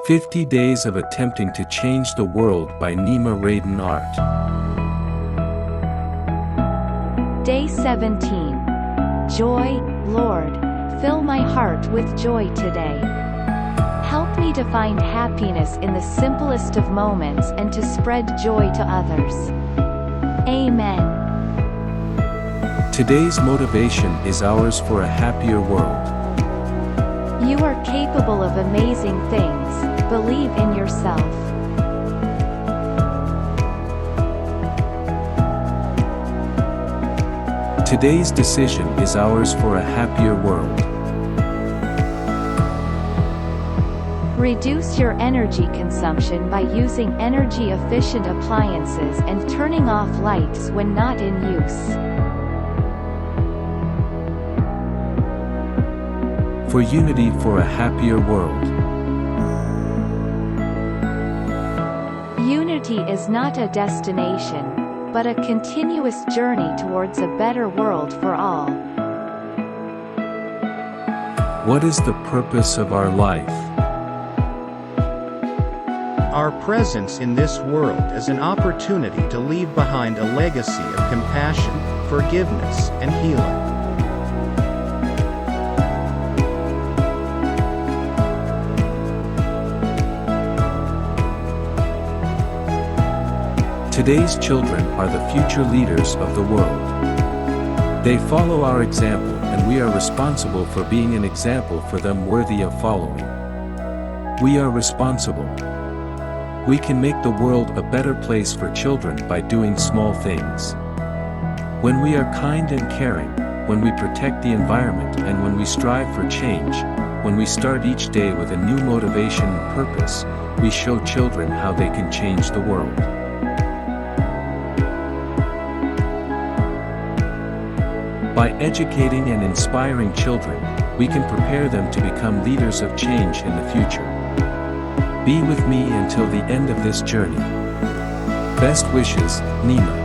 50 Days of Attempting to Change the World by Nima Radan Art. Day 17. Joy, Lord, fill my heart with joy today. Help me to find happiness in the simplest of moments and to spread joy to others. Amen. Today's motivation is ours for a happier world. You are capable of amazing things. Believe in yourself. Today's decision is ours for a happier world. Reduce your energy consumption by using energy-efficient appliances and turning off lights when not in use. For unity for a happier world. Unity is not a destination, but a continuous journey towards a better world for all. What is the purpose of our life? Our presence in this world is an opportunity to leave behind a legacy of compassion, forgiveness, and healing. Today's children are the future leaders of the world. They follow our example, and we are responsible for being an example for them worthy of following. We are responsible. We can make the world a better place for children by doing small things. When we are kind and caring, when we protect the environment and when we strive for change, when we start each day with a new motivation and purpose, we show children how they can change the world. By educating and inspiring children, we can prepare them to become leaders of change in the future. Be with me until the end of this journey. Best wishes, Nima.